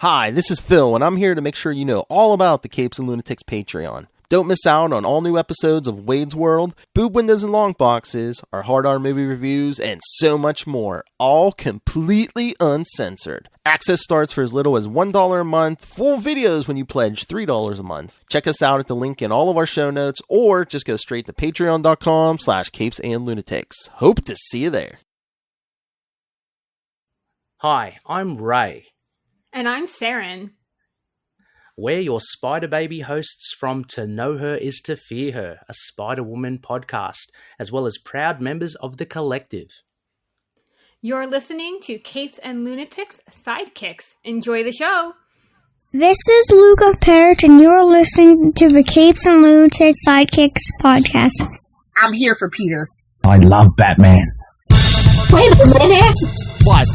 Hi, this is Phil, and I'm here to make sure you know all about the Capes and Lunatics Patreon. Don't miss out on all new episodes of Wade's World, Boob Windows and Long Boxes, our Hard R movie reviews, and so much more, all completely uncensored. Access starts for as little as $1 a month, full videos when you pledge $3 a month. Check us out at the link in all of our show notes, or just go straight to patreon.com/capesandlunatics. Hope to see you there. Hi, I'm Ray. And I'm Saren. We're your Spider Baby hosts from To Know Her Is to Fear Her, a Spider-Woman podcast, as well as proud members of the collective. You're listening to Capes and Lunatics Sidekicks. Enjoy the show. This is Luca Perich, and you're listening to the Capes and Lunatics Sidekicks podcast. I'm here for Peter. I love Batman. Wait a minute. What?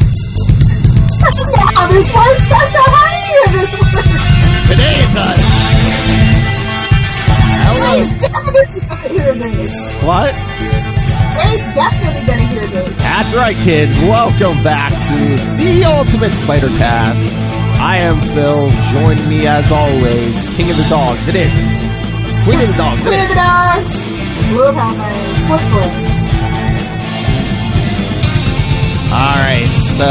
That's not how this works. That's not how any of this works. Today it does. Ray's definitely gonna hear this. What? Ray's definitely gonna hear this. That's right, kids. Welcome back to the Ultimate Spider-Cast. I am Phil. Joining me, as always, King of the Dogs. It is. Queen of the Dogs. Queen of the Dogs. Blue Helmet. Footballs. Alright, so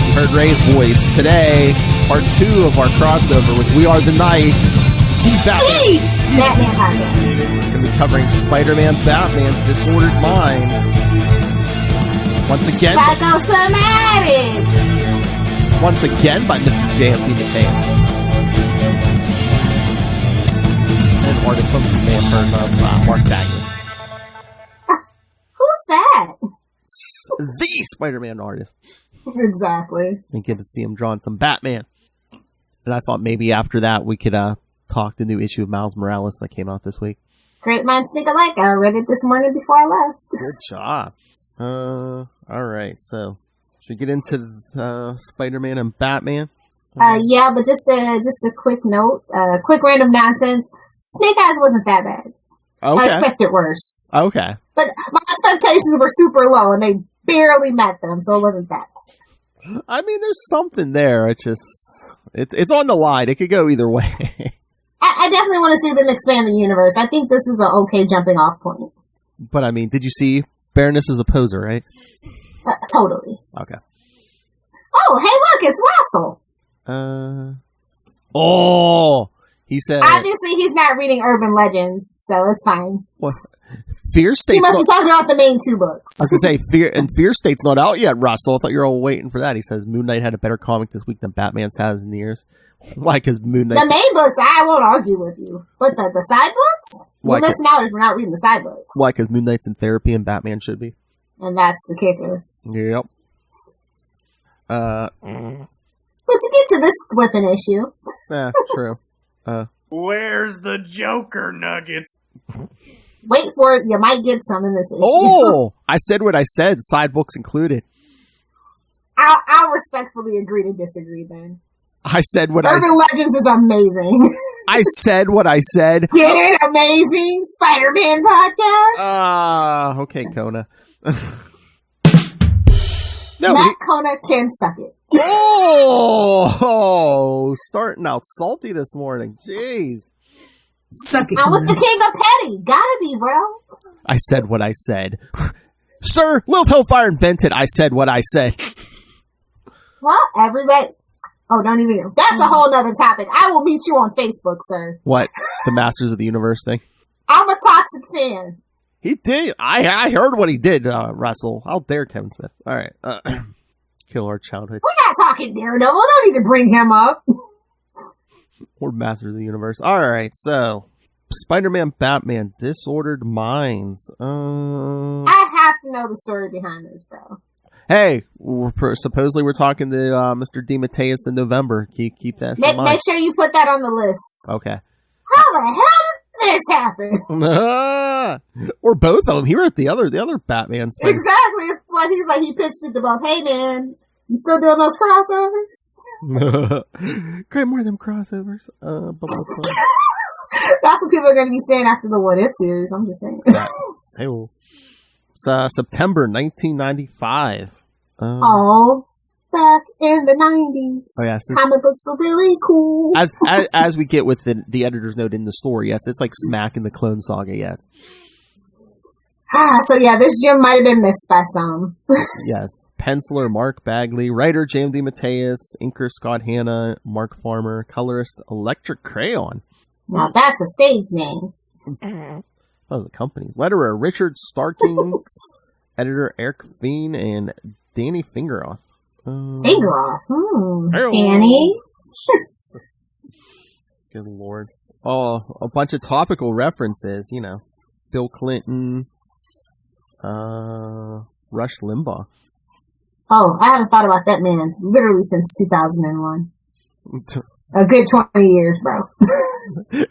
you heard Ray's voice. Today, part 2 of our crossover with We Are the Night. He's Batman. Batman podcast. We're going to be covering Spider-Man, Batman's Disordered Mind. Once again, Psychosomatic. Once again by Mr. J.M.P. Mateus. And artist on the stand of Mark Bagley. Who's that? The Spider-Man artist. Exactly. And get to see him drawing some Batman. And I thought maybe after that we could talk the new issue of Miles Morales that came out this week. Great minds think alike. I read it this morning before I left. Good job. Alright, so should we get into Spider-Man and Batman? Yeah, but just a quick note, quick random nonsense. Snake Eyes wasn't that bad. Okay. I expected worse. Okay. But my expectations were super low, and they barely met them, so it wasn't that bad. I mean, there's something there. It's just, it's on the line. It could go either way. I definitely want to see them expand the universe. I think this is an okay jumping off point. But I mean, did you see Baroness is a poser, right? Totally. Okay. Oh, hey, look, it's Russell. Oh, he said. Obviously, he's not reading Urban Legends, so it's fine. What? Fear State's he must be talking about the main 2 books. I was going to say, Fear State's not out yet, Russell. I thought you were all waiting for that. He says Moon Knight had a better comic this week than Batman's has in years. Why? Because Moon Knight. The main books, I won't argue with you. But the side books? Why? You're missing out if you're not reading the side books. Why? Because Moon Knight's in therapy and Batman should be. And that's the kicker. Yep. But to get to this whipping issue. Yeah, true. Where's the Joker nuggets? Wait for it. You might get some in this issue. Oh! I said what I said. Side books included. I'll respectfully agree to disagree then. I said what I said. Urban Legends is amazing. I said what I said. Get it? Amazing Spider-Man podcast? Okay, Kona. Matt Kona can suck it. Oh, starting out salty this morning. Jeez. Suck it. I'm with the king of petty. Gotta be, bro. I said what I said. Sir, Lilith Hellfire invented I said what I said. Well, everybody... Oh, don't even... That's a whole nother topic. I will meet you on Facebook, sir. What? The Masters of the Universe thing? I'm a toxic fan. He did. I heard what he did, Russell. How dare Kevin Smith. All right. Kill our childhood. We're not talking Daredevil. Don't need to bring him up. Or Masters of the Universe. All right, so Spider-Man, Batman, Disordered Minds. I have to know the story behind this, bro. Hey, supposedly we're talking to Mr. D. Mateus in November. Keep that in mind. Make sure you put that on the list. Okay. How the hell did this happen? Or both of them. He wrote the other Batman. Exactly. It's like he pitched it to both. Hey, man, you still doing those crossovers? Great, more of them crossovers. That's what people are going to be saying after the What If series. I'm just saying. Hey, well. It's September 1995. Oh, back in the 90s. Oh, yes. Comic books were really cool. As we get with the editor's note in the story, yes, it's like smack in the Clone Saga, yes. So yeah, this gem might have been missed by some. Yes. Penciler Mark Bagley, writer James D. Mateus, inker Scott Hanna, Mark Farmer, colorist Electric Crayon. Now that's a stage name. That was a company. Letterer Richard Starkings, editor Eric Feen, and Danny Fingeroff. Fingeroff. Danny. Good lord. Oh, a bunch of topical references, you know. Bill Clinton, Rush Limbaugh. Oh, I haven't thought about that man literally since 2001. A good 20 years, bro.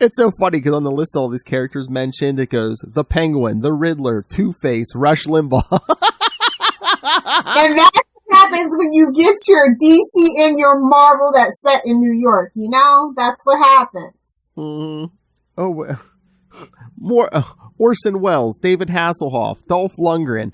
It's so funny because on the list of all these characters mentioned, it goes the Penguin, the Riddler, Two-Face, Rush Limbaugh. And that's what happens when you get your DC and your Marvel that's set in New York, you know? That's what happens. Oh, more Orson Welles, David Hasselhoff, Dolph Lundgren.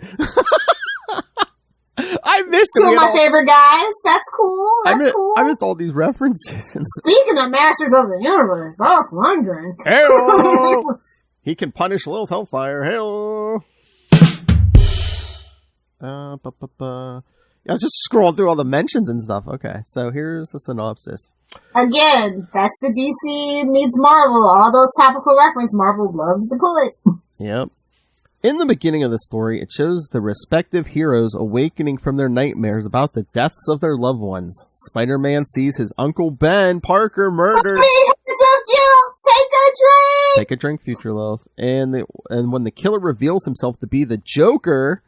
I missed two of my favorite guys. That's cool. That's cool. I missed all these references. Speaking of Masters of the Universe, Dolph Lundgren. Hell, he can punish Lilith Hellfire. Hell. I was just scrolling through all the mentions and stuff. Okay, so here's the synopsis. Again, that's the DC meets Marvel. All those topical reference Marvel loves to put. Yep. In the beginning of the story, it shows the respective heroes awakening from their nightmares about the deaths of their loved ones. Spider-Man sees his Uncle Ben Parker murdered. Take a drink, future Lilith. And when the killer reveals himself to be the Joker...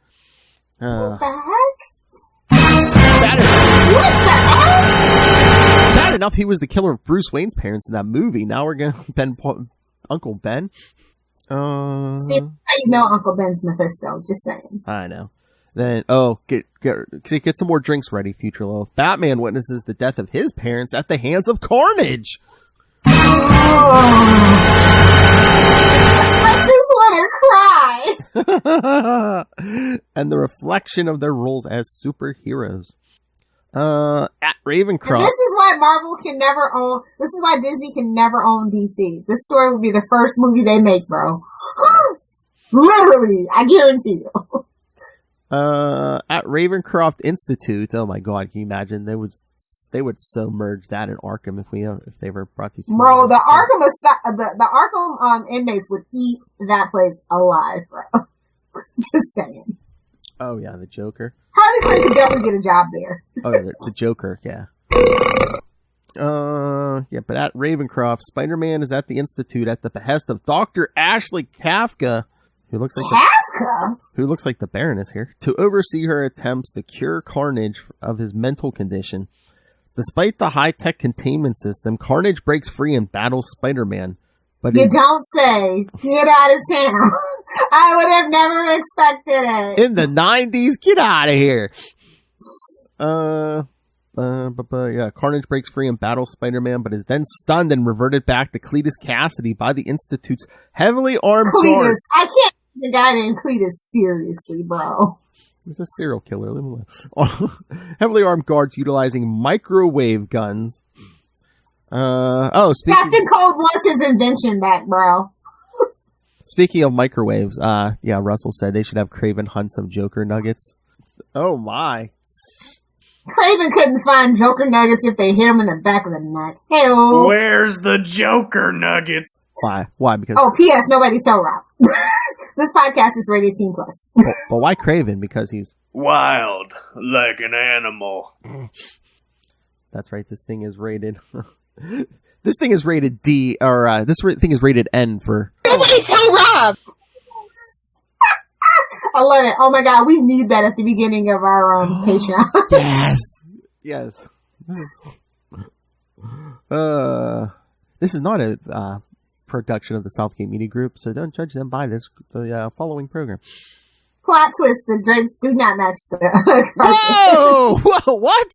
what the heck? It's bad enough he was the killer of Bruce Wayne's parents in that movie. Now we're going to Uncle Ben. See, you know Uncle Ben's Mephisto, just saying. I know. Then, get some more drinks ready, future Lilith. Batman witnesses the death of his parents at the hands of Carnage. Oh. I just want to cry. And the reflection of their roles as superheroes. At Ravencroft. This is why Marvel can never own. This is why Disney can never own DC. This story will be the first movie they make, bro. Literally, I guarantee you. At Ravencroft Institute. Oh my god, can you imagine? They would so merge that in Arkham if they ever brought these two. Bro, the Arkham inmates would eat that place alive, bro. Just saying. Oh yeah, the Joker. Harley Quinn could definitely get a job there. Oh yeah, the Joker, yeah. Yeah, but at Ravencroft, Spider-Man is at the Institute at the behest of Dr. Ashley Kafka, who looks like the Baroness here, to oversee her attempts to cure Carnage of his mental condition. Despite the high-tech containment system, Carnage breaks free and battles Spider-Man. But you don't say. Get out of town. I would have never expected it. In the 90s, get out of here. Yeah, Carnage breaks free and battles Spider-Man, but is then stunned and reverted back to Cletus Cassidy by the Institute's heavily armed guard. I can't take the guy named Cletus seriously, bro. He's a serial killer. Heavily armed guards utilizing microwave guns. Captain Cold wants his invention back, bro. Speaking of microwaves, Russell said they should have Kraven hunt some Joker nuggets. Oh my. Kraven couldn't find Joker nuggets if they hit him in the back of the neck. Hey-o. Where's the Joker nuggets? Why? Because P.S. Nobody tell Rob. This podcast is rated teen plus. But why Kraven? Because he's wild, like an animal. That's right. This thing is rated. This thing is rated D, or this thing is rated N for. Nobody tell Rob. I love it. Oh my god, we need that at the beginning of our Patreon. Yes. This is not a production of the Southgate Media Group, so don't judge them by the following program. Plot twist: the drapes do not match the. Whoa! What?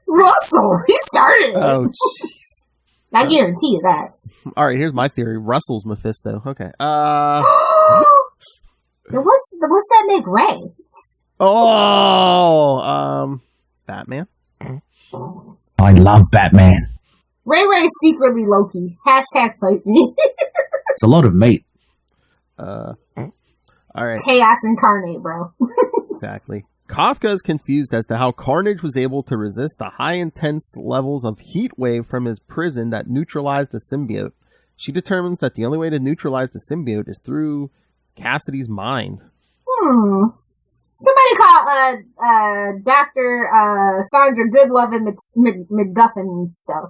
Russell, he started. Oh, jeez. I guarantee you that. All right, here's my theory. Russell's Mephisto. Okay. What's that make Ray? Oh, Batman. I love Batman. Ray Ray is secretly Loki. Hashtag fight me. It's a lot of meat. All right. Chaos incarnate, bro. Exactly. Kafka is confused as to how Carnage was able to resist the high intense levels of heat wave from his prison that neutralized the symbiote. She determines that the only way to neutralize the symbiote is through Cassidy's mind. Somebody call Dr. Sandra Goodlove McGuffin stuff.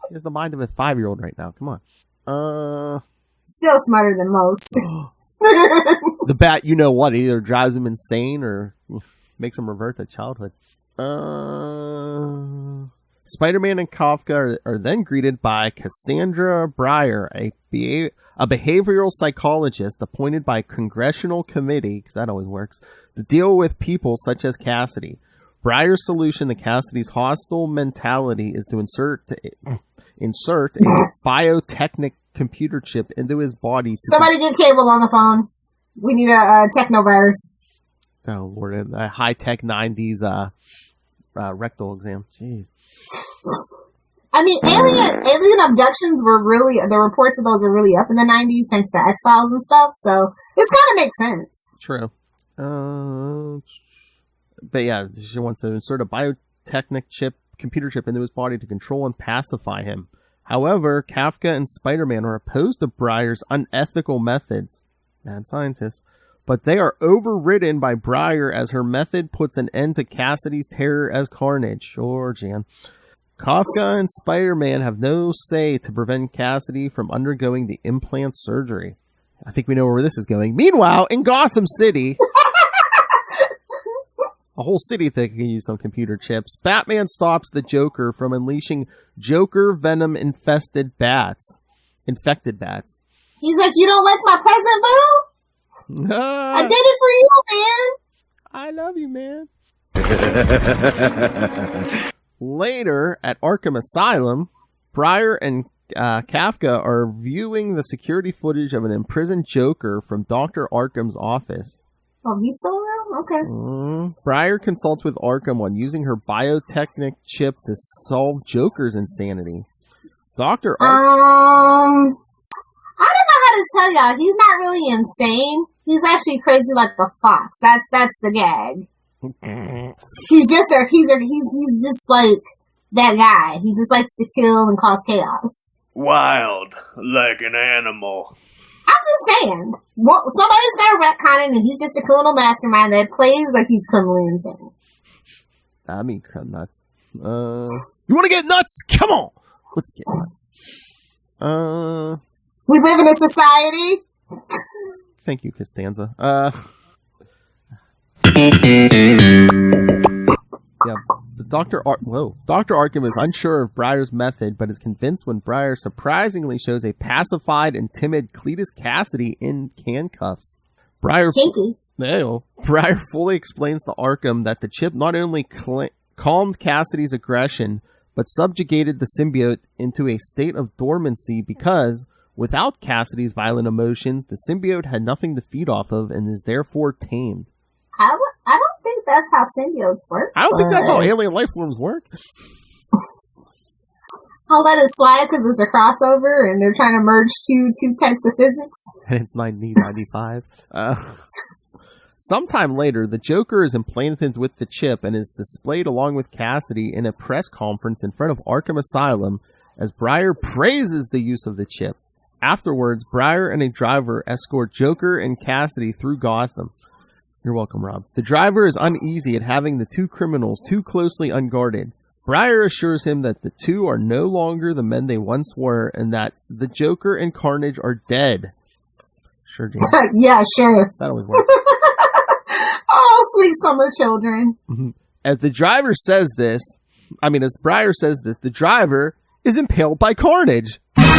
She has the mind of a 5-year-old right now. Come on. Still smarter than most. The bat, you know what, either drives him insane or makes him revert to childhood. Spider-Man and Kafka are then greeted by Cassandra Breyer, a behavioral psychologist appointed by a congressional committee, because that always works, to deal with people such as Cassidy. Breyer's solution to Cassidy's hostile mentality is to insert a biotechnic computer chip into his body. Somebody get Cable on the phone. We need a technovirus. Oh, Lord. A high-tech 90s rectal exam. Jeez. I mean, alien abductions were really, the reports of those were really up in the 90s thanks to X-Files and stuff, so this kind of makes sense. True. But yeah, she wants to insert a biotechnic computer chip into his body to control and pacify him. However, Kafka and Spider-Man are opposed to Breyer's unethical methods. Mad scientists. But they are overridden by Breyer as her method puts an end to Cassidy's terror as Carnage. Sure, Jan. Kafka and Spider-Man have no say to prevent Cassidy from undergoing the implant surgery. I think we know where this is going. Meanwhile, in Gotham City, a whole city that can use some computer chips, Batman stops the Joker from unleashing Joker venom-infested bats. Infected bats. He's like, you don't like my present, boo? I did it for you, man. I love you, man. Later, at Arkham Asylum, Breyer and Kafka are viewing the security footage of an imprisoned Joker from Dr. Arkham's office. Oh, he's still around? Okay. Breyer consults with Arkham on using her biotechnic chip to solve Joker's insanity. Dr. Arkham... I don't know how to tell y'all. He's not really insane. He's actually crazy like a fox. That's the gag. He's just like that guy. He just likes to kill and cause chaos. Wild, like an animal. I'm just saying. Somebody's got to retcon it, and he's just a criminal mastermind that plays like he's criminally insane. I mean, nuts. You want to get nuts? Come on, let's get nuts. We live in a society. Thank you, Costanza. Yeah, Dr. Arkham is unsure of Breyer's method, but is convinced when Breyer surprisingly shows a pacified and timid Cletus Cassidy in handcuffs. Breyer fully explains to Arkham that the chip not only calmed Cassidy's aggression, but subjugated the symbiote into a state of dormancy because, without Cassidy's violent emotions, the symbiote had nothing to feed off of and is therefore tamed. I don't think that's how symbiotes work. I don't think that's how alien life forms work. I'll let it slide because it's a crossover and they're trying to merge two types of physics. And it's 1995. Sometime later, the Joker is implanted with the chip and is displayed along with Cassidy in a press conference in front of Arkham Asylum as Breyer praises the use of the chip. Afterwards, Breyer and a driver escort Joker and Cassidy through Gotham. You're welcome, Rob. The driver is uneasy at having the two criminals too closely unguarded. Breyer assures him that the two are no longer the men they once were and that the Joker and Carnage are dead. Sure, James. Yeah, sure. That always works. Oh, sweet summer children. Mm-hmm. As Breyer says this, the driver is impaled by Carnage. Right?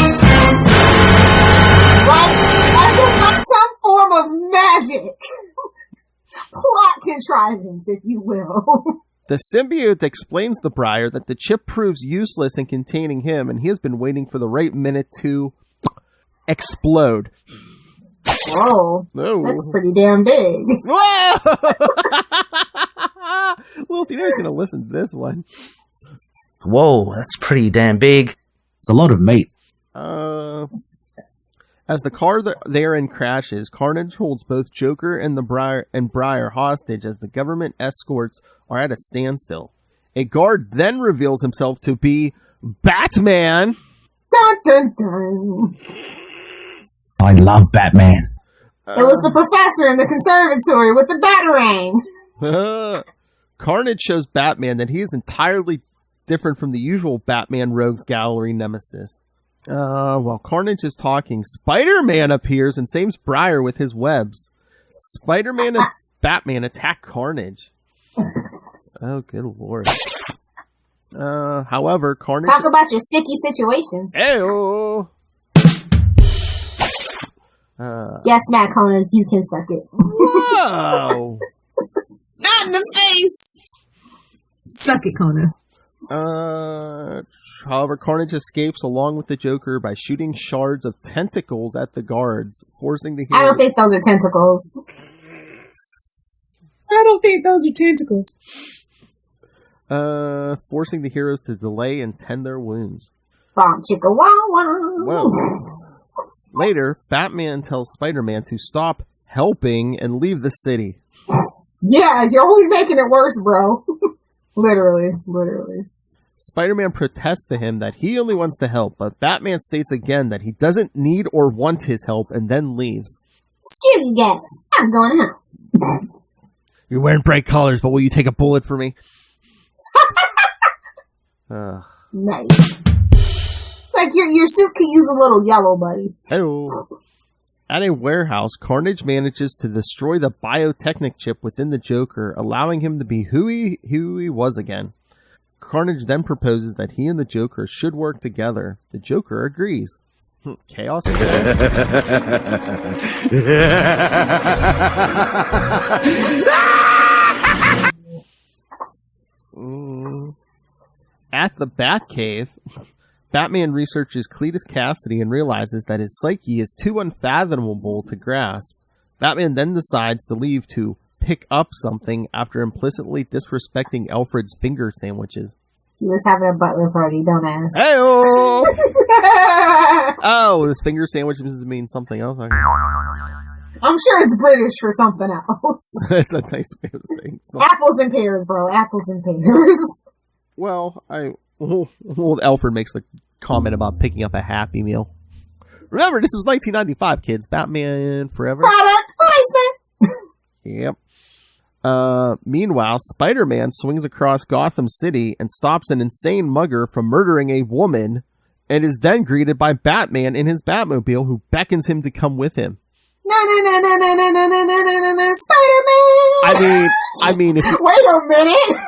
As if that's some form of magic. Plot contrivance, if you will. The symbiote explains to Breyer that the chip proves useless in containing him, and he has been waiting for the right minute to explode. Whoa. Oh. That's pretty damn big. Whoa! Well, you know he's going to listen to this one. Whoa, that's pretty damn big. It's a lot of meat. As the car they're in crashes, Carnage holds both Joker and Briar hostage as the government escorts are at a standstill. A guard then reveals himself to be Batman. Dun, dun, dun. I love Batman. It was the professor in the conservatory with the Batarang. Carnage shows Batman that he is entirely different from the usual Batman Rogues Gallery nemesis. While Carnage is talking, Spider-Man appears and saves Briar with his webs. Spider-Man and Batman attack Carnage. Oh, good lord. However, Carnage... Talk about your sticky situation. Ew. Yes, Matt Conan, you can suck it. Whoa! Not in the face! Suck it, Conan. However, Carnage escapes along with the Joker by shooting shards of tentacles at the guards, forcing the heroes... I don't think those are tentacles. Forcing the heroes to delay and tend their wounds. Bomb chicka wow wow. Whoa. Later, Batman tells Spider-Man to stop helping and leave the city. Yeah, you're only making it worse, bro. Literally. Spider-Man protests to him that he only wants to help, but Batman states again that he doesn't need or want his help and then leaves. Screw you guys. I'm going out. You're wearing bright colors, but will you take a bullet for me? Nice. It's like your suit could use a little yellow, buddy. Hello. At a warehouse, Carnage manages to destroy the biotechnic chip within the Joker, allowing him to be who he was again. Carnage then proposes that he and the Joker should work together. The Joker agrees. Chaos. At the Batcave, Batman researches Cletus Cassidy and realizes that his psyche is too unfathomable to grasp. Batman then decides to leave to pick up something after implicitly disrespecting Alfred's finger sandwiches. He was having a butler party, don't ask. Hey-oh! Oh, his finger sandwiches mean something else. I'm sure it's British for something else. That's a nice way of saying something. Apples and pears, bro. Apples and pears. Well, old Alfred makes the comment about picking up a Happy Meal. Remember, this was 1995, kids. Batman Forever. Product placement. Yep. Meanwhile, Spider-Man swings across Gotham City and stops an insane mugger from murdering a woman, and is then greeted by Batman in his Batmobile, who beckons him to come with him. No, Spider-Man. I mean, if wait a minute.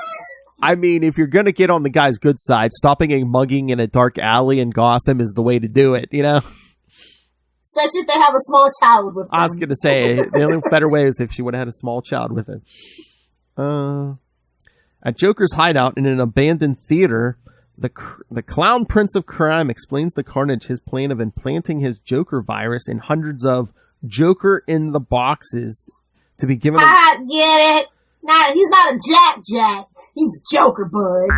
I mean, if you're gonna get on the guy's good side, stopping a mugging in a dark alley in Gotham is the way to do it, you know? Especially if they have a small child with them. I was gonna say, the only better way is if she would have had a small child with her. At Joker's hideout in an abandoned theater, the Clown Prince of Crime explains to Carnage his plan of implanting his Joker virus in hundreds of Joker in the boxes to be given. Get it? Nah, he's not a Jack. He's a Joker, bud.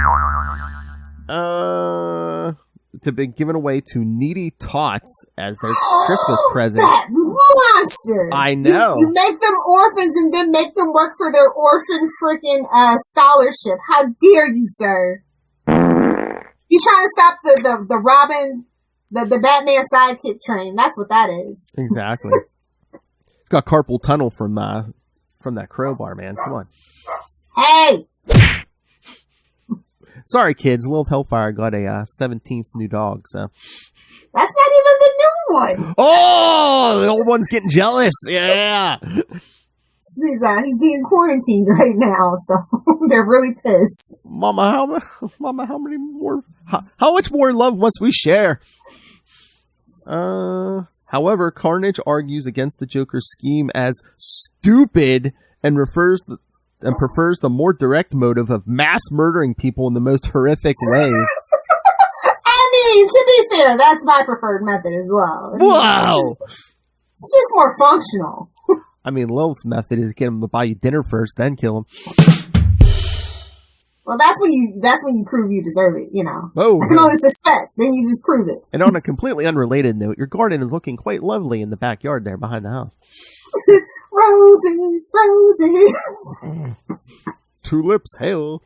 To be given away to needy tots as their Christmas present. That monster! I know. You make them orphans and then make them work for their orphan freaking scholarship. How dare you, sir? He's trying to stop the Robin, the Batman sidekick train. That's what that is. Exactly. It's got carpal tunnel from that crowbar, man. Come on. Hey! Sorry, kids. Lilith Hellfire got a 17th new dog, so. That's not even the new one. Oh, the old one's getting jealous. Yeah. He's being quarantined right now, so they're really pissed. Mama, how many more? How much more love must we share? However, Carnage argues against the Joker's scheme as stupid and prefers the more direct motive of mass murdering people in the most horrific ways. I mean, to be fair, that's my preferred method as well. Wow! It's just more functional. I mean, Lilith's method is get him to buy you dinner first, then kill him. Well, that's when you prove you deserve it, you know. Oh, I can only suspect, then you just prove it. And on a completely unrelated note, your garden is looking quite lovely in the backyard there behind the house. Roses. Tulips, hail.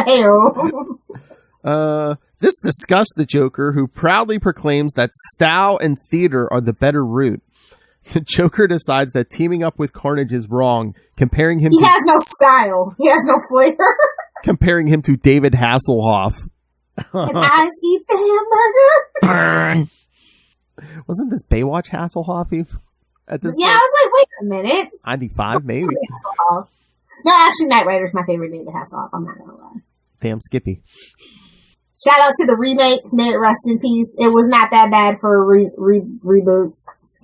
Hail. This disgusts the Joker, who proudly proclaims that style and theater are the better route. The Joker decides that teaming up with Carnage is wrong, comparing him He has no style. He has no flair. comparing him to David Hasselhoff. And eyes eat the hamburger. Wasn't this Baywatch Hasselhoff at this Yeah, point? I was like, wait a minute. 95, maybe. Hasselhoff. No, actually, Knight Rider's my favorite David Hasselhoff. I'm not gonna lie. Damn Skippy. Shout out to the remake. May it rest in peace. It was not that bad for a reboot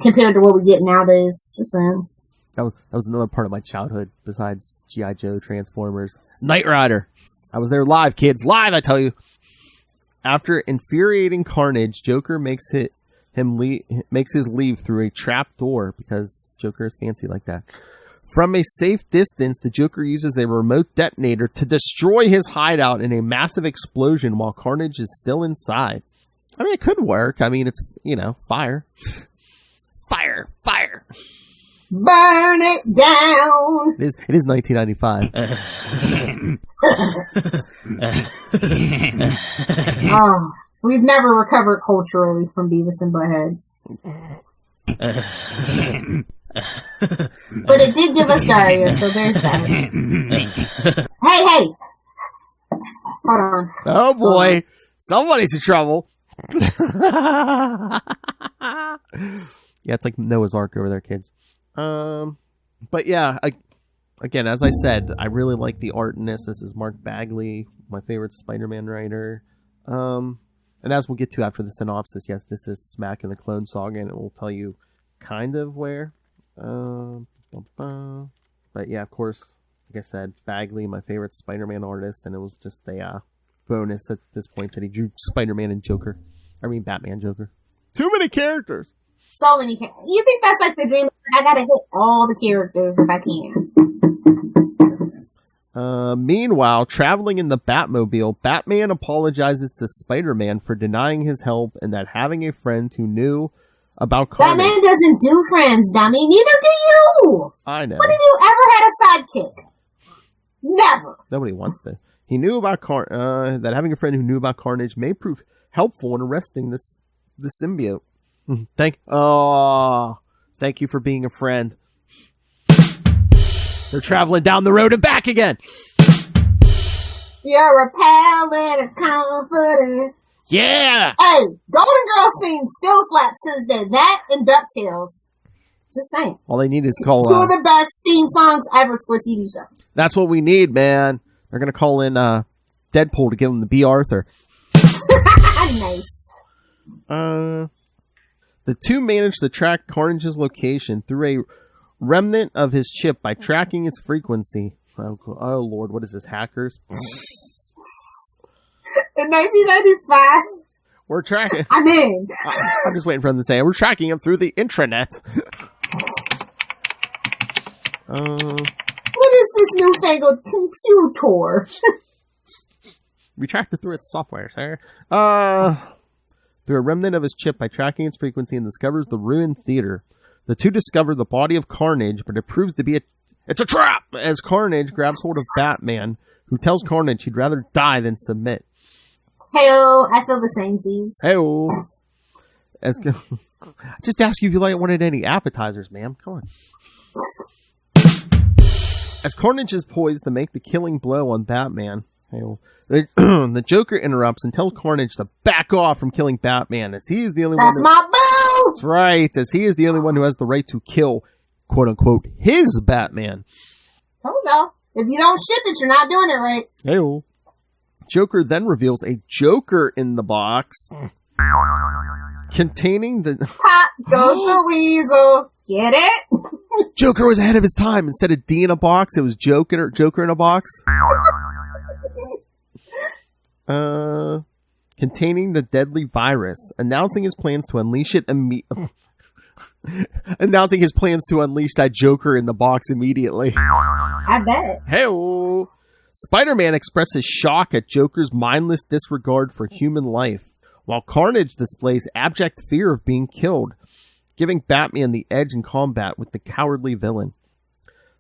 compared to what we get nowadays. Just saying. That was another part of my childhood besides G.I. Joe, Transformers. Knight Rider. I was there live, kids. Live, I tell you. After infuriating Carnage, Joker makes his leave through a trap door because Joker is fancy like that. From a safe distance, the Joker uses a remote detonator to destroy his hideout in a massive explosion while Carnage is still inside. I mean, it could work. I mean, it's, fire. Fire. Burn it down. It is 1995. Oh, we've never recovered culturally from Beavis and Butthead. But it did give us diarrhea, so there's that. Hey! Hold on. Oh boy, somebody's in trouble. Yeah, it's like Noah's Ark over there, kids. But yeah, again, as I said, I really like the art in this. This is Mark Bagley, my favorite Spider-Man writer. And as we'll get to after the synopsis, yes, this is Smack in the Clone Saga, and it will tell you kind of where. But yeah, of course, like I said, Bagley, my favorite Spider-Man artist, and it was just a bonus at this point that he drew Spider-Man and Joker. I mean, Batman Joker. Too many characters. So many characters. You think that's like the dream? I gotta hit all the characters if I can. Meanwhile, traveling in the Batmobile, Batman apologizes to Spider-Man for denying his help and that having a friend who knew about Carnage. Batman doesn't do friends, dummy. Neither do you. I know. When have you ever had a sidekick? Never. Nobody wants to. He knew about that having a friend who knew about Carnage may prove helpful in arresting the symbiote. Thank you for being a friend. They're traveling down the road and back again. You're repelling and confident. Yeah. Hey, Golden Girls theme still slaps since then. That and DuckTales. Just saying. All they need is call. Two of the best theme songs ever to a TV show. That's what we need, man. They're gonna call in Deadpool to give him the B. Arthur. Nice. The two manage to track Carnage's location through a remnant of his chip by tracking its frequency. Oh Lord, what is this, hackers? In 1995. We're tracking. I'm in. I'm just waiting for them to say it. We're tracking him through the intranet. What is this newfangled computer? We tracked it through its software, sir. Through a remnant of his chip by tracking its frequency and discovers the ruined theater. The two discover the body of Carnage, but it proves to be it's a trap! As Carnage grabs hold of Batman, who tells Carnage he'd rather die than submit. Hey-oh, I feel the same, Z's. Hey-oh. Just ask you if you wanted any appetizers, ma'am. Come on. As Carnage is poised to make the killing blow on Batman, the Joker interrupts and tells Carnage to back off from killing Batman, as he is the only one. That's my boo! That's right, as he is the only one who has the right to kill, quote unquote, his Batman. Oh no! If you don't ship it, you're not doing it right. Hey-oh. Joker then reveals a Joker in the box containing the. Pop goes the weasel. Get it? Joker was ahead of his time. Instead of D in a box, it was Joker in a box. Containing the deadly virus, announcing his plans to unleash it announcing his plans to unleash that Joker in the box immediately. I bet. Hey-oh. Spider-Man expresses shock at Joker's mindless disregard for human life, while Carnage displays abject fear of being killed, giving Batman the edge in combat with the cowardly villain.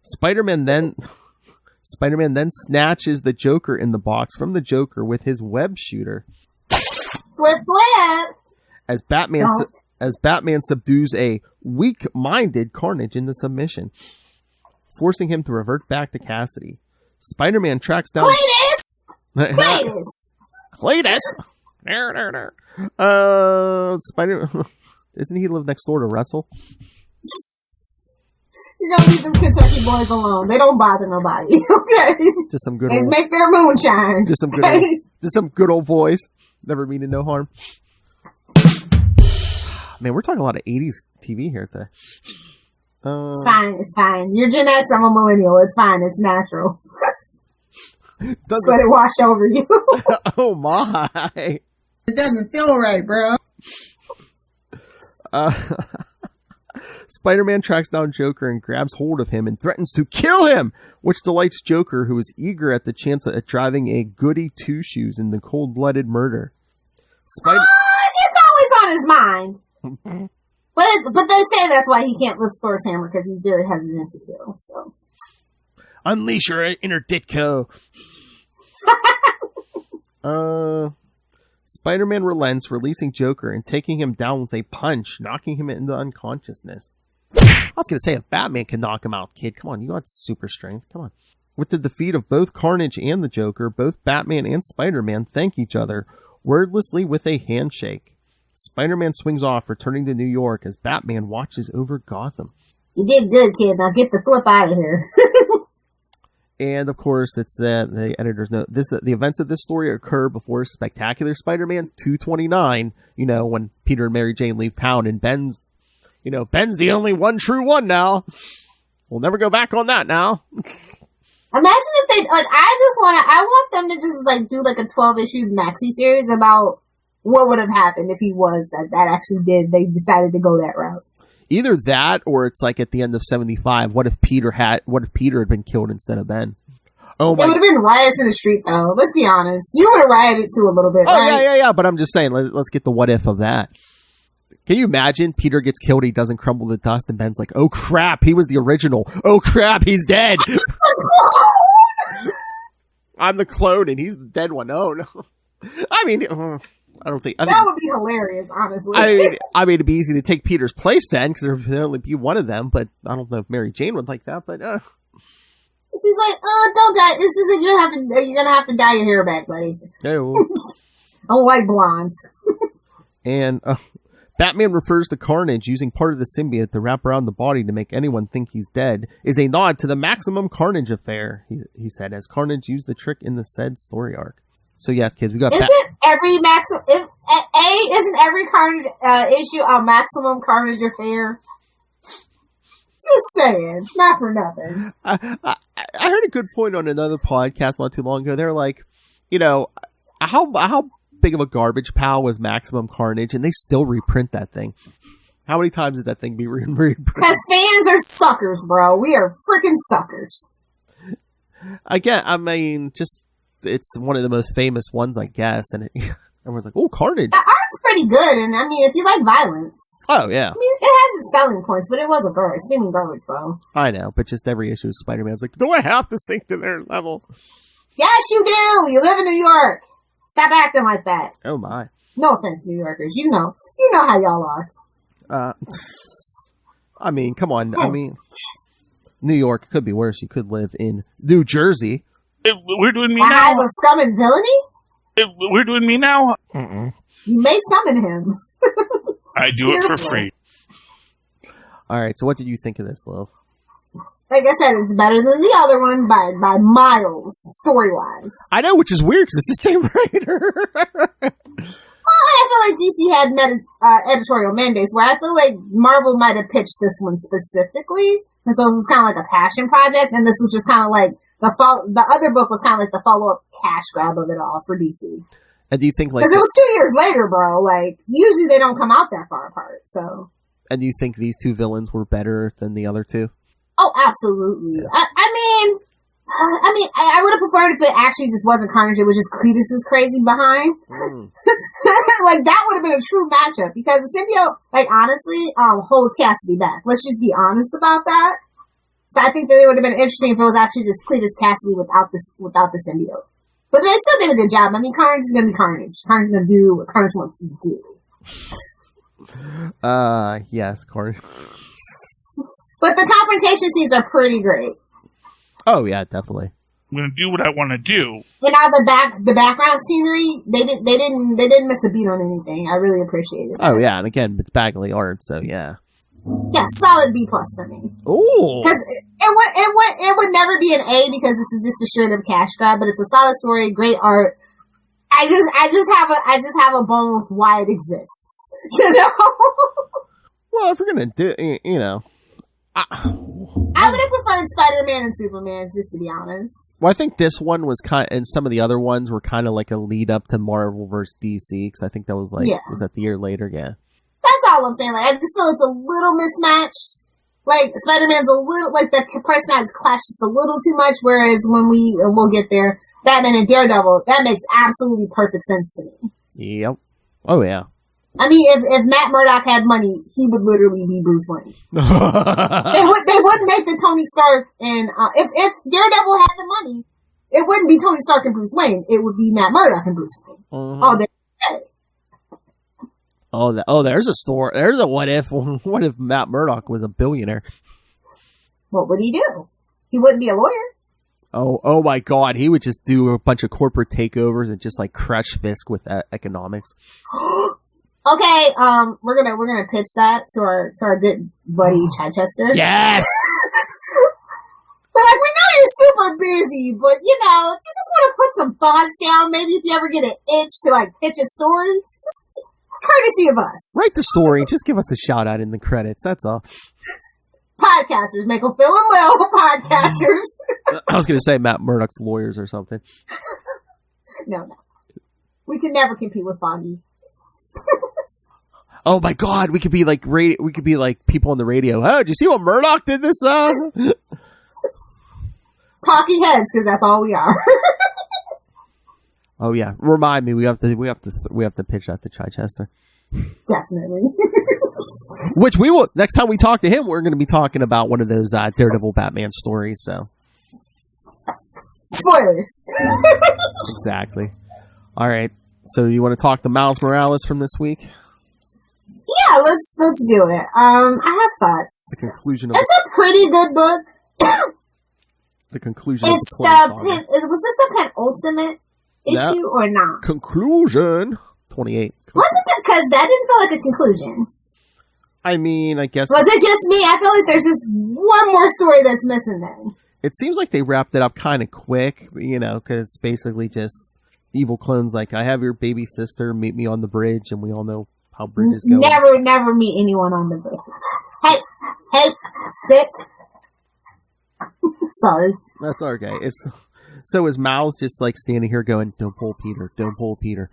Spider-Man then snatches the Joker in the box from the Joker with his web shooter. Flip, flip! As Batman subdues a weak-minded Carnage into submission, forcing him to revert back to Cassidy. Spider-Man tracks down... Cletus! Spider... Doesn't he live next door to Russell? You're gonna leave them Kentucky boys alone. They don't bother nobody, okay? Just some good They old... make their moonshine. Just some good old boys. Never meaning no harm. Man, we're talking a lot of 80s TV here today. It's fine. It's fine. You're Gen X. I'm a millennial. It's fine. It's natural. Just let it wash over you. Oh my! It doesn't feel right, bro. Spider-Man tracks down Joker and grabs hold of him and threatens to kill him, which delights Joker, who is eager at the chance at driving a goody two-shoes in the cold-blooded murder. It's always on his mind. But they say that's why he can't lift Thor's hammer, because he's very hesitant to kill. So unleash your inner Ditko. Spider-Man relents, releasing Joker and taking him down with a punch, knocking him into unconsciousness. I was going to say, if Batman can knock him out, kid, come on, you got super strength, come on. With the defeat of both Carnage and the Joker, both Batman and Spider-Man thank each other, wordlessly with a handshake. Spider-Man swings off, returning to New York as Batman watches over Gotham. You did good, kid. Now get the flip out of here. And, of course, it's the editor's note. The events of this story occur before Spectacular Spider-Man 229, when Peter and Mary Jane leave town, and Ben's the only one true one now. We'll never go back on that now. Imagine if they, I want them to just, do, a 12-issue maxi series about what would have happened if he was that actually they decided to go that route. Either that, or it's like at the end of 75. What if Peter had been killed instead of Ben? Oh, it would have been riots in the street, though. Let's be honest. You would have rioted too a little bit, right? Yeah. But I'm just saying, let's get the what if of that. Can you imagine? Peter gets killed, he doesn't crumble to dust, and Ben's like, "Oh crap, he was the original. Oh crap, he's dead." I'm the clone, and he's the dead one. Oh no. I mean. I think that would be hilarious, honestly. I mean, it'd be easy to take Peter's place then, because there would only be one of them. But I don't know if Mary Jane would like that. But she's like, don't die. It's just like you're gonna have to dye your hair back, buddy. No. I don't like blondes. And Batman refers to Carnage using part of the symbiote to wrap around the body to make anyone think he's dead is a nod to the Maximum Carnage affair. He said, as Carnage used the trick in the said story arc. So yeah, kids, we got. Isn't every Carnage issue a Maximum Carnage affair? Just saying, not for nothing. I heard a good point on another podcast not too long ago. They're like, how big of a garbage pile was Maximum Carnage, and they still reprint that thing. How many times did that thing be reprinted? Because fans are suckers, bro. We are freaking suckers. It's one of the most famous ones, I guess, and everyone's like, "Oh, Carnage." The art's pretty good, and if you like violence, oh yeah, it has its selling points, but it was a steaming garbage, bro. I know, but just every issue of Spider-Man's like, "Do I have to sink to their level?" Yes, you do. You live in New York. Stop acting like that. Oh my! No offense, New Yorkers. You know how y'all are. I mean, come on. I mean, New York could be worse. You could live in New Jersey. We're doing me now. Hive of scum and villainy? We're doing me now? You may summon him. I do it for free. Alright, so what did you think of this, Lil? Like I said, it's better than the other one by miles, story-wise. I know, which is weird, because it's the same writer. Well, I feel like DC had editorial mandates, where I feel like Marvel might have pitched this one specifically, and so this was kind of like a passion project, and this was just kind of like the other book was kind of like the follow-up cash grab of it all for DC. And do you think because it was 2 years later, bro? Like usually they don't come out that far apart. So. And do you think these two villains were better than the other two? Oh, absolutely. Yeah. I mean, I mean, I would have preferred if it actually just wasn't Carnage. It was just Cletus's crazy behind. Like, that would have been a true matchup. Because the symbiote, like, honestly, holds Cassidy back. Let's just be honest about that. So I think that it would have been interesting if it was actually just Cletus Cassidy without the symbiote. But they still did a good job. I mean, Carnage is going to be Carnage. Carnage is going to do what Carnage wants to do. Yes, Carnage. But the confrontation scenes are pretty great. Oh yeah, definitely. I'm gonna do what I want to do. And all the background scenery, they didn't miss a beat on anything. I really appreciated that. Oh yeah, and again, it's Bagley art, so yeah. Yeah, solid B+ for me. Ooh. Because it would never be an A because this is just a straight up cash grab, but it's a solid story, great art. I just have a bone with why it exists. You know? Well, if we're gonna do, you know. I would have preferred Spider-Man and Superman, just to be honest. Well, I think this one was and some of the other ones were kind of like a lead up to Marvel vs. DC, because I think that was like, was that the year later? Yeah. That's all I'm saying. Like, I just feel it's a little mismatched. Like, Spider-Man's a little, like, the personalities clash just a little too much, whereas when we'll get there, Batman and Daredevil, that makes absolutely perfect sense to me. Yep. Oh, yeah. I mean, if Matt Murdock had money, he would literally be Bruce Wayne. They wouldn't make the Tony Stark and if Daredevil had the money, it wouldn't be Tony Stark and Bruce Wayne. It would be Matt Murdock and Bruce Wayne. All day. There's a story. There's a what if. What if Matt Murdock was a billionaire? What would he do? He wouldn't be a lawyer. Oh my God! He would just do a bunch of corporate takeovers and just like crush Fisk with economics. Okay, we're gonna pitch that to our good buddy Chichester. Yes. We're like, we know you're super busy, but you know, if you just want to put some thoughts down, maybe if you ever get an itch to like pitch a story, just courtesy of us. Write the story. Just give us a shout out in the credits. That's all. Podcasters, make them Phil and Lilith podcasters. I was gonna say Matt Murdock's lawyers or something. No. We could never compete with Foggy. Oh my God, we could be like we could be like people on the radio. Oh, did you see what Murdoch did this? Talking heads, because that's all we are. Oh yeah, remind me. We have to pitch that to Chichester. Definitely. Which we will next time we talk to him. We're going to be talking about one of those Daredevil Batman stories. So spoilers. Exactly. All right. So you want to talk to Miles Morales from this week? Yeah, let's do it. I have thoughts. The conclusion of it's a pretty good book. The conclusion of the Clone Saga. Was this the penultimate issue or not? Conclusion 28. Wasn't it? Because that didn't feel like a conclusion. I mean, I guess. Was it just me? I feel like there's just one more story that's missing then. It seems like they wrapped it up kind of quick, you know, because it's basically just evil clones like, I have your baby sister, meet me on the bridge, and we all know how bridges go. Never meet anyone on the bridge. Hey, sit. Sorry. That's okay. So is Miles just like standing here going, don't pull Peter, don't pull Peter.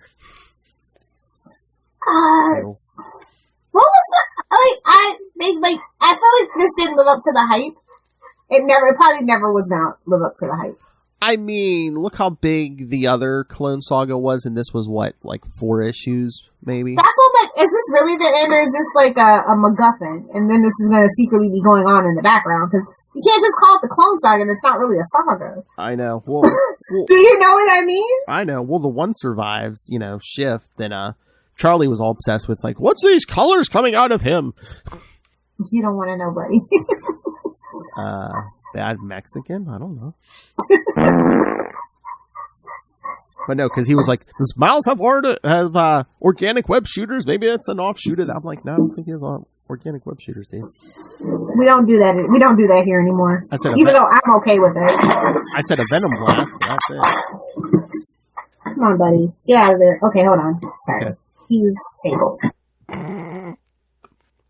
What was the I feel like this didn't live up to the hype. It probably never was gonna live up to the hype. I mean, look how big the other Clone Saga was, and this was what, like 4 issues, maybe? That's what, like, is this really the end, or is this like a MacGuffin? And then this is going to secretly be going on in the background, because you can't just call it the Clone Saga, and it's not really a saga. I know. Well, do you know what I mean? I know. Well, the one survives, you know, Shift, and Charlie was all obsessed with, like, what's these colors coming out of him? You don't want to know, buddy. Bad Mexican? I don't know. But no, because he was like, does Miles have organic web shooters? Maybe that's an offshoot of that. I'm like, no, I don't think he has organic web shooters, dude. We don't do that. We don't do that here anymore. Even though I'm okay with it. I said a Venom Blast. That's it. Come on, buddy. Get out of there. Okay, hold on. Sorry. Okay. He's tabled.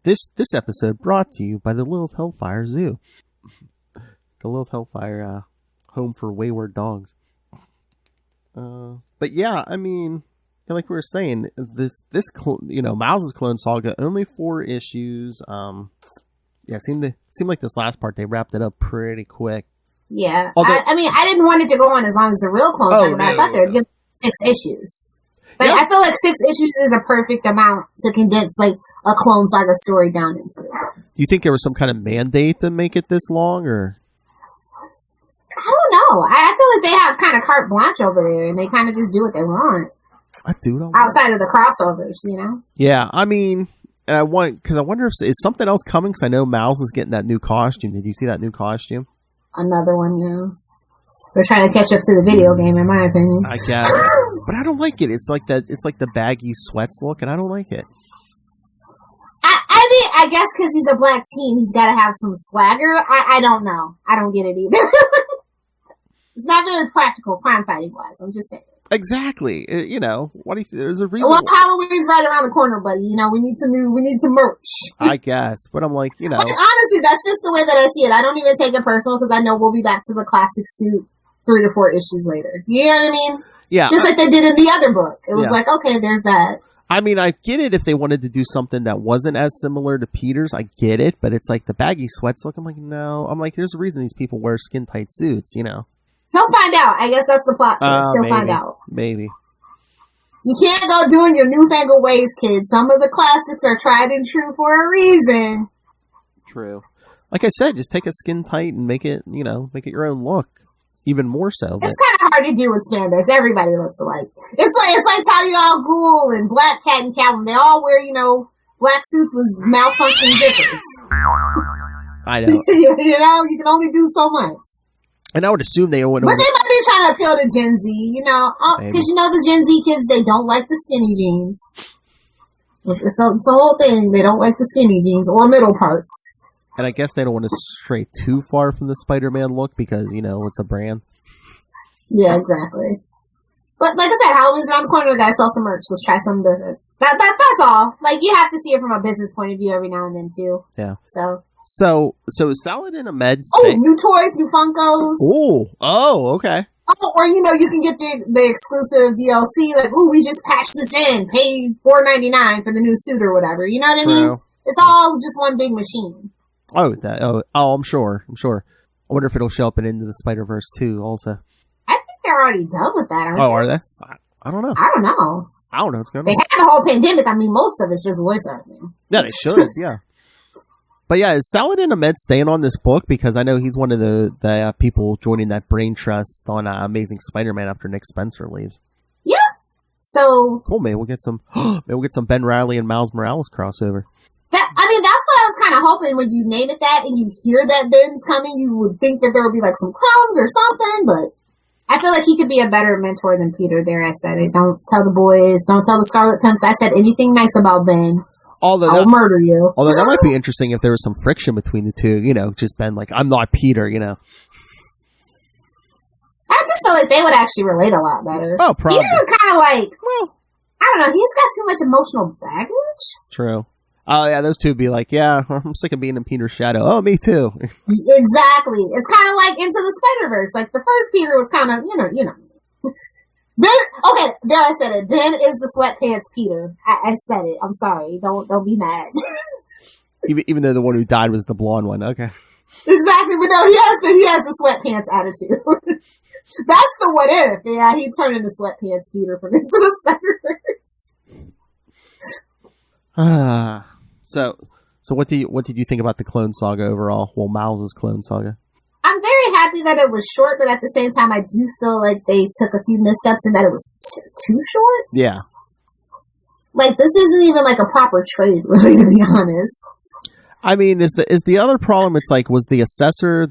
This episode brought to you by the Lilith Hellfire Zoo. The Lilith Hellfire home for wayward dogs. But yeah, I mean, like we were saying, this Miles' Clone Saga, only 4 issues. Yeah, seemed like this last part they wrapped it up pretty quick. Yeah. I mean, I didn't want it to go on as long as the real Clone Saga, but I thought they would give 6 issues. But I feel like 6 issues is a perfect amount to condense like a Clone Saga story down into. Do you think there was some kind of mandate to make it this long, or? I don't know. I feel like they have kind of carte blanche over there, and they kind of just do what they want. I do know. Outside of the crossovers, you know? Yeah, I mean, I wonder if is something else coming, because I know Miles is getting that new costume. Did you see that new costume? Another one, yeah. They're trying to catch up to the video game, in my opinion. I guess. But I don't like it. It's like the baggy sweats look, and I don't like it. I mean, I guess because he's a black teen, he's got to have some swagger. I don't know. I don't get it either. It's not very practical crime fighting wise. I'm just saying. Exactly. You know, what do you there's a reason. Well, Halloween's right around the corner, buddy. You know, we need some merch. I guess, but I'm like, you know. Which, honestly, that's just the way that I see it. I don't even take it personal because I know we'll be back to the classic suit 3 to 4 issues later. You know what I mean? Yeah. Just like they did in the other book. It was like, okay, there's that. I mean, I get it if they wanted to do something that wasn't as similar to Peter's. I get it, but it's like the baggy sweats look. I'm like, no. I'm like, there's a reason these people wear skin tight suits, you know. He'll find out. I guess that's the plot twist. He'll find out. Maybe. You can't go doing your newfangled ways, kids. Some of the classics are tried and true for a reason. True. Like I said, just take a skin tight and make it your own look. Even more so. It's kind of hard to do with spandex. Everybody looks alike. It's like Talia al Ghul and Black Cat and Catwoman. They all wear, black suits with malfunctioning zippers. I know. You can only do so much. And I would assume they would. But they might be trying to appeal to Gen Z, because the Gen Z kids, they don't like the skinny jeans. It's a whole thing. They don't like the skinny jeans or middle parts. And I guess they don't want to stray too far from the Spider-Man look because, it's a brand. Yeah, exactly. But like I said, Halloween's around the corner. Gotta sell some merch. Let's try something different. That's all. Like, you have to see it from a business point of view every now and then, too. Yeah. So is Saladin Ahmed new toys, new Funkos. Oh, okay. Oh, or you can get the exclusive DLC. Like, we just patched this in, pay $4.99 for the new suit or whatever. You know what I mean? It's all just one big machine. I'm sure. I wonder if it'll show up in Into the Spider-Verse too. Also, I think they're already done with that. Are they? I don't know. I don't know. What's going on. They had the whole pandemic. I mean, most of it's just voice acting. Yeah, they should. Yeah. But yeah, is Saladin Ahmed staying on this book? Because I know he's one of the people joining that brain trust on Amazing Spider-Man after Nick Spencer leaves. Yeah. So cool. Maybe we'll get some. Maybe we'll get some Ben Reilly and Miles Morales crossover. That's what I was kind of hoping when you name it that and you hear that Ben's coming. You would think that there would be like some crumbs or something, but I feel like he could be a better mentor than Peter. There, I said it. Don't tell the boys. Don't tell the Scarlet Pimps. I said anything nice about Ben. I'll murder you. Although that might be interesting if there was some friction between the two, just Ben like, I'm not Peter, I just feel like they would actually relate a lot better. Oh, probably. Peter kind of like, I don't know, he's got too much emotional baggage. True. Oh, yeah, those two would be like, yeah, I'm sick of being in Peter's shadow. Oh, me too. Exactly. It's kind of like Into the Spider-Verse. Like, the first Peter was kind of, Ben, okay, there I said it. Ben is the sweatpants Peter. I said it. I'm sorry. Don't be mad. even though the one who died was the blonde one. Okay. Exactly, but no, he has the sweatpants attitude. That's the what if. Yeah, he turned into sweatpants Peter from Into the Spider-Verse. So what did you think about the Clone Saga overall? Well, Miles' Clone Saga. I'm very happy that it was short, but at the same time, I do feel like they took a few missteps and that it was too short. Yeah. Like, this isn't even like a proper trade, really, to be honest. I mean, is the other problem? It's like, was the assessor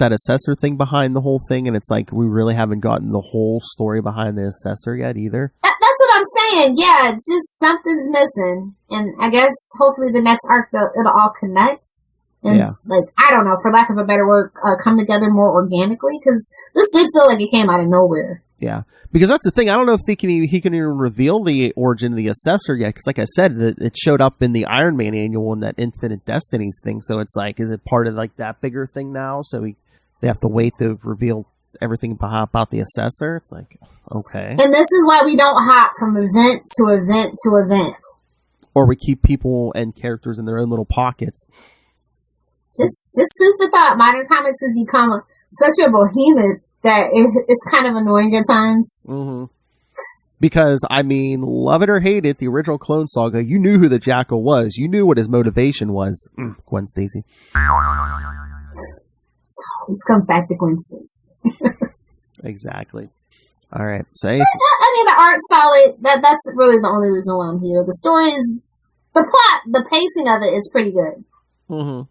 thing behind the whole thing, and it's like we really haven't gotten the whole story behind the assessor yet either. That's what I'm saying. Yeah, just something's missing, and I guess hopefully the next arc it'll all connect. And, like, I don't know, for lack of a better word, come together more organically, because this did feel like it came out of nowhere. Yeah, because that's the thing. I don't know if he can even reveal the origin of the Assessor yet, because like I said, it showed up in the Iron Man annual and that Infinite Destinies thing, so it's like, is it part of like that bigger thing now? So they have to wait to reveal everything about the Assessor? It's like, okay. And this is why we don't hop from event to event to event. Or we keep people and characters in their own little pockets. Just food for thought. Modern comics has become such a behemoth that it's kind of annoying at times. Mm-hmm. Because, I mean, love it or hate it, the original Clone Saga, you knew who the Jackal was. You knew what his motivation was. Gwen Stacy. It always comes back to Gwen Stacy. Exactly. All right. So, I mean, the art's solid. That's really the only reason why I'm here. The story is, the plot, the pacing of it is pretty good. mm-hmm.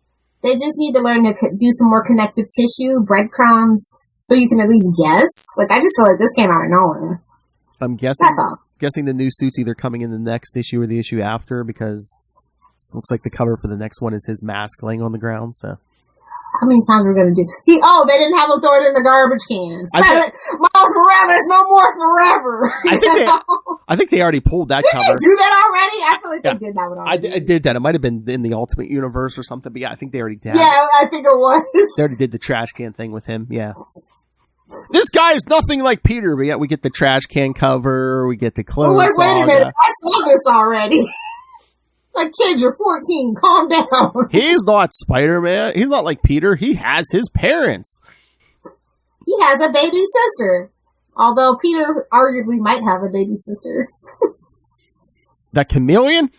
They just need to learn to do some more connective tissue, breadcrumbs, so you can at least guess. Like, I just feel like this came out of nowhere. I'm guessing. That's all. Guessing the new suit's either coming in the next issue or the issue after, because it looks like the cover for the next one is his mask laying on the ground. So, how many times are we gonna do? They didn't have him throw it in the garbage can. Miles Morales, no more forever. I think they already pulled that cover. Did they do that already? I feel like they did that one already. I did that. It might have been in the Ultimate Universe or something, but yeah, I think they already did. Yeah, I think it was. They already did the trash can thing with him. Yeah. This guy is nothing like Peter, but yet we get the trash can cover, we get the clone wait saga. a minute, I saw this already. Like, kid, you're 14, calm down. He's not Spider-Man. He's not like Peter. He has his parents. He has a baby sister. Although Peter arguably might have a baby sister. That chameleon?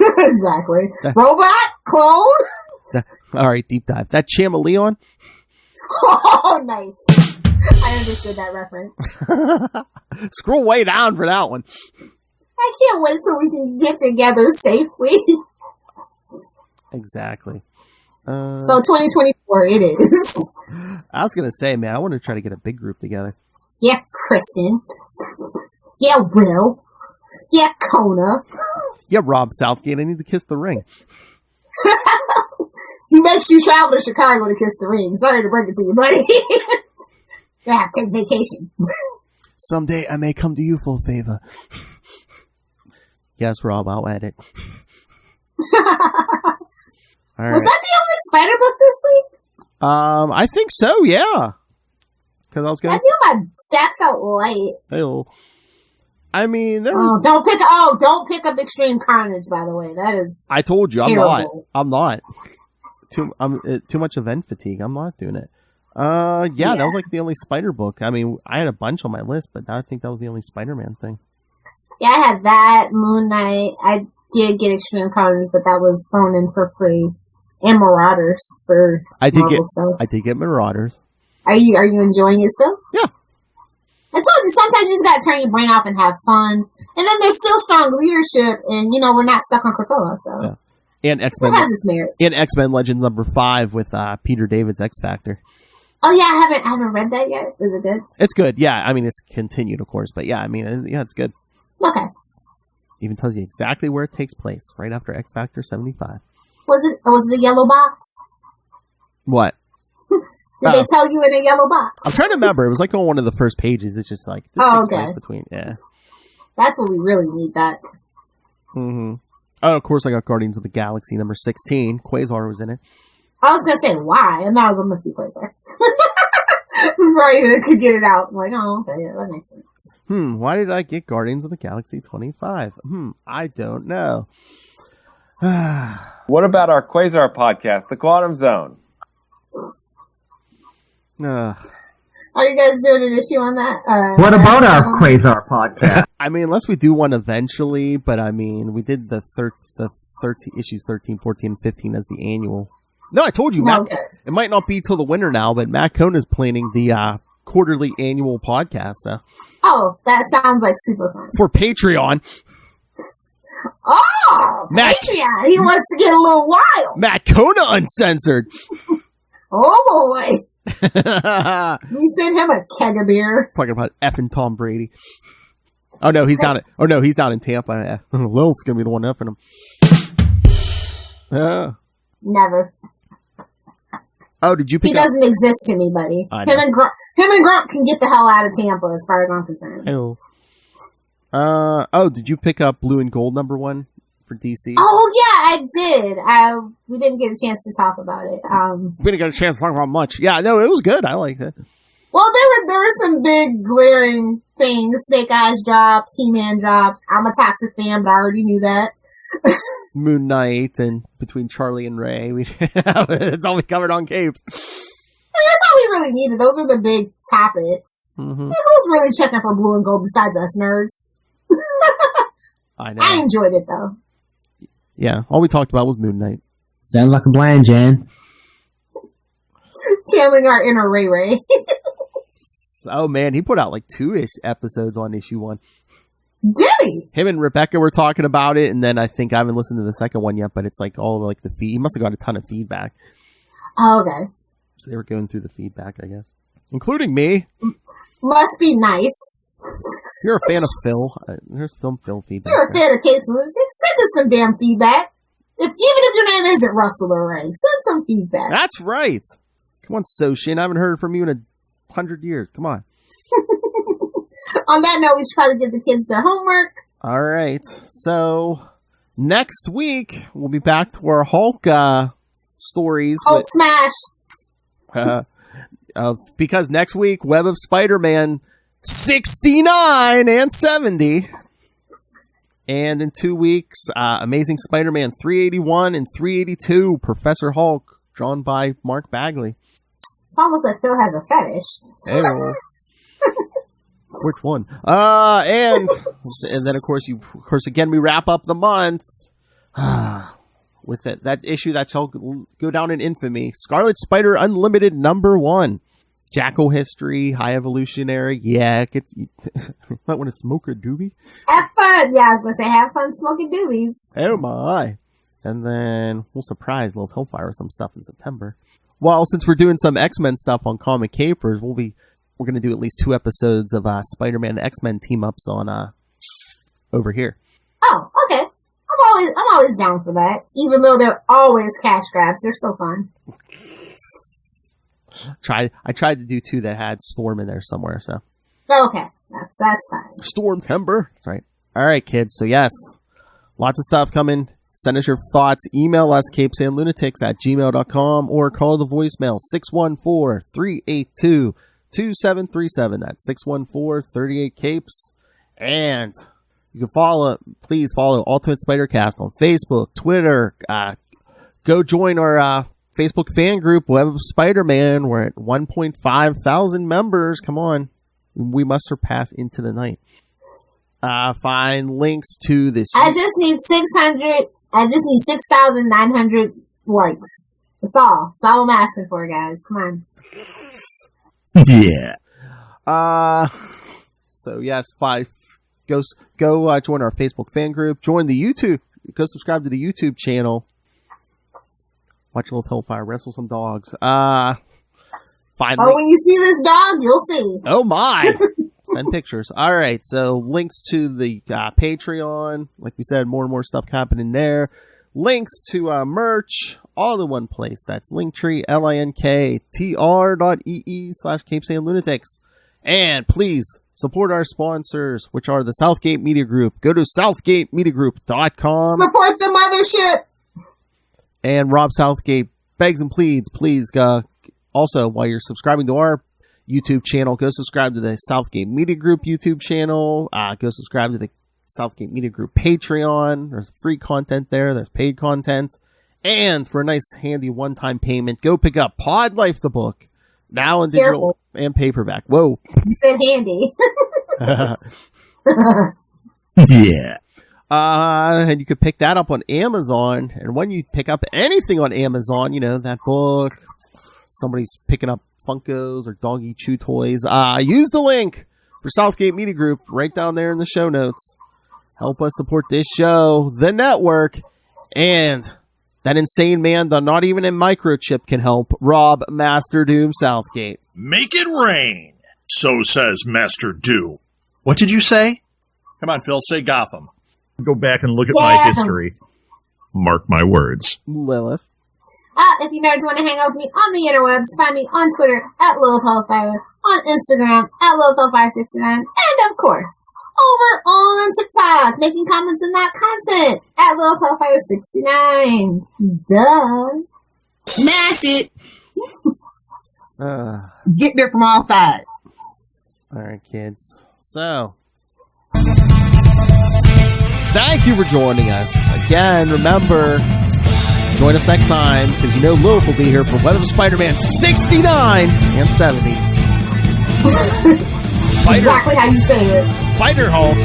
Exactly. Robot? Clone? All right, deep dive. That chameleon? Oh, nice. I understood that reference. Scroll way down for that one. I can't wait till we can get together safely. Exactly. So 2024 it is. I was going to say, man, I want to try to get a big group together. Yeah, Kristen. Yeah, Will. Yeah, Kona. Yeah, Rob Southgate, I need to kiss the ring. He makes you travel to Chicago to kiss the ring. Sorry to break it to you, buddy. You have to take vacation. Someday I may come to you for a favor. Yes, Rob, I'll add it. All right. Was that the only Spider book this week? I think so, yeah. Because I was going. I knew my stack felt light. Hey-oh. I mean, there was. Don't pick up Extreme Carnage. By the way, that is. I told you, terrible. I'm not. Too much event fatigue. I'm not doing it. Yeah, that was like the only Spider book. I mean, I had a bunch on my list, but I think that was the only Spider-Man thing. Yeah, I had that, Moon Knight. I did get Extreme Carnage, but that was thrown in for free. And Marauders for Marvel stuff. I did get Marauders. Are you enjoying it still? Yeah. I told you, sometimes you just gotta turn your brain off and have fun. And then there's still strong leadership, and, we're not stuck on Krakoa, so. Yeah. And X-Men. It has its merits. And X-Men Legends #5 with Peter David's X Factor. Oh yeah, I haven't read that yet. Is it good? It's good. Yeah, I mean it's continued, of course, but yeah, I mean it's good. Okay. Even tells you exactly where it takes place, right after X Factor 75. Was it a yellow box? What? Did they tell you in a yellow box? I'm trying to remember. It was like on one of the first pages. It's just like this takes place between. Yeah. That's what we really need back. Mm-hmm. Oh, of course, I got Guardians of the Galaxy #16. Quasar was in it. I was gonna say why, and that was a must-be Quasar. Before I even could get it out, I'm like, oh, okay, yeah, that makes sense. Why did I get Guardians of the Galaxy 25? I don't know. What about our Quasar podcast, The Quantum Zone? Are you guys doing an issue on that? What about our Quasar podcast? I mean, unless we do one eventually, but I mean, we did the 13 issues 13, 14, and 15 as the annual. No, I told you, Matt. It might not be till the winter now, but Matt Cohn is planning the quarterly annual podcast. So. Oh, that sounds like super fun. For Patreon. Oh, Patreon. He wants to get a little wild. Matt Kona Uncensored. Oh, boy. We send him a keg of beer. Talking about effing Tom Brady. Oh, no, he's down. He's down in Tampa. Lilith's going to be the one effing him. Never. Oh, did you pick He doesn't exist to me, buddy. Him and Grump can get the hell out of Tampa as far as I'm concerned. Did you pick up Blue and Gold #1 for DC? Oh, yeah, I did. We didn't get a chance to talk about it. We didn't get a chance to talk about much. Yeah, no, it was good. I liked it. Well, there were some big glaring things. Snake Eyes dropped, He-Man dropped. I'm a Toxic fan, but I already knew that. Moon Knight and between Charlie and Ray, it's all we covered on Capes. that's all we really needed. Those were the big topics. Mm-hmm. Who's really checking for blue and gold besides us nerds? I know. I enjoyed it, though. Yeah, all we talked about was Moon Knight. Sounds like a plan, Jan. Channeling our inner Ray Ray. Oh, man, he put out like 2-ish episodes on issue 1. Did he? Him and Rebecca were talking about it, and then I think I haven't listened to the second one yet, but it's like all like the feed. He must have got a ton of feedback. Oh, okay. So they were going through the feedback, I guess. Including me. Must be nice. You're a fan of Phil. There's Phil feedback. You're a fan of Capes and Lunatics. Send us some damn feedback. Even if your name isn't Russell or Ray, send some feedback. That's right. Come on, Soshin. I haven't heard from you in 100 years. Come on. On that note, we should probably give the kids their homework. All right. So next week, we'll be back to our Hulk stories. Hulk smash. Because next week, Web of Spider-Man 69 and 70. And in 2 weeks, Amazing Spider-Man 381 and 382, Professor Hulk, drawn by Mark Bagley. It's almost like Phil has a fetish. Hey, which one? And then of course, again, we wrap up the month with that issue that shall go down in infamy. Scarlet Spider Unlimited #1. Jackal History, High Evolutionary. Yeah, you might want to smoke a doobie. Have fun. Yeah, I was going to say, have fun smoking doobies. Oh my. And then we'll surprise Lilith Hellfire with some stuff in September. Well, since we're doing some X-Men stuff on Comic Capers, we're going to do at least 2 episodes of Spider-Man and X-Men team-ups on over here. Oh, okay. I'm always down for that. Even though they're always cash grabs, they're still fun. I tried to do 2 that had Storm in there somewhere, so. Okay. That's fine. Storm Timber. That's right. All right, kids. So yes, lots of stuff coming. Send us your thoughts. Email us, capesandlunatics@gmail.com, or call the voicemail 614-382-2737. That's 614-38-CAPES. And you can please follow Ultimate Spider-Cast on Facebook, Twitter. Go join our Facebook fan group, Web of Spider-Man. We're at 1.5 thousand members. Come on. We must surpass into the night. Find links to this. I just need 6,900 likes. That's all. That's all I'm asking for, guys. Come on. Yeah. So yes, go join our Facebook fan group. Join the YouTube. Go subscribe to the YouTube channel. Watch Lilith Hellfire wrestle some dogs. When you see this dog, you'll see. Oh my! Send pictures. All right. So links to the Patreon. Like we said, more and more stuff happening there. Links to merch, all in one place. That's Linktree, linktr.ee/capesandlunatics. And please support our sponsors, which are the Southgate Media Group. Go to southgatemediagroup.com. Support the mothership. And Rob Southgate begs and pleads, please, also, while you're subscribing to our YouTube channel, go subscribe to the Southgate Media Group YouTube channel. Go subscribe to the Southgate Media Group Patreon. There's free content there. There's paid content. And for a nice, handy one-time payment, go pick up Pod Life the book. Now in digital and paperback. Whoa. You said handy. Yeah. And you could pick that up on Amazon. And when you pick up anything on Amazon, that book, somebody's picking up Funkos or doggy chew toys, use the link for Southgate Media Group right down there in the show notes. Help us support this show, the network, and that insane man that not even a microchip can help, Rob Master Doom Southgate. Make it rain, so says Master Doom. What did you say? Come on, Phil, say Gotham. Go back and look at my history. Mark my words. Lilith. If you nerds want to hang out with me on the interwebs, find me on Twitter @Lilith Hellfire, on Instagram @Lilith Hellfire69, and of course, over on TikTok, making comments and not content @Lilith Hellfire69. Duh. Smash it. Get there from all sides. All right, kids. So, thank you for joining us. Again, remember, Join us next time, because you know Lilith will be here for Web of Spider-Man 69 and 70. Exactly how you say it. Spider Hulk.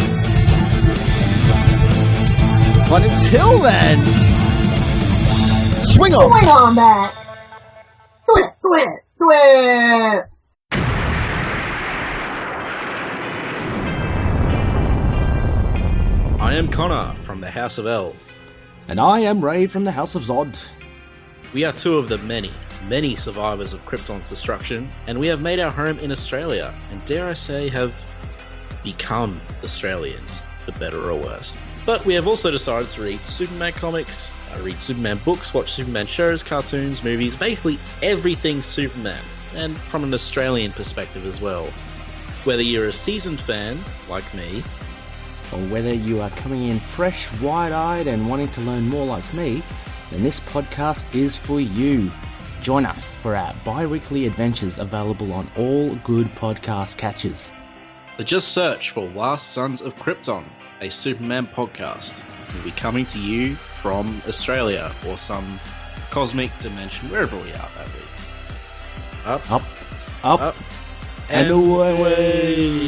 But until then, swing on. Swing on back. Thwip. I am Connor from the House of L. And I am Ray from the House of Zod. We are two of the many survivors of Krypton's destruction, and we have made our home in Australia, and dare I say, have become Australians, for better or worse. But we have also decided to read Superman comics, read Superman books, watch Superman shows, cartoons, movies, basically everything Superman, and from an Australian perspective as well. Whether you're a seasoned fan, like me, or whether you are coming in fresh, wide-eyed and wanting to learn more like me, then this podcast is for you. Join us for our bi-weekly adventures available on all good podcast catchers. So just search for Last Sons of Krypton, a Superman podcast. We'll be coming to you from Australia or some cosmic dimension, wherever we are that week. Up, and away.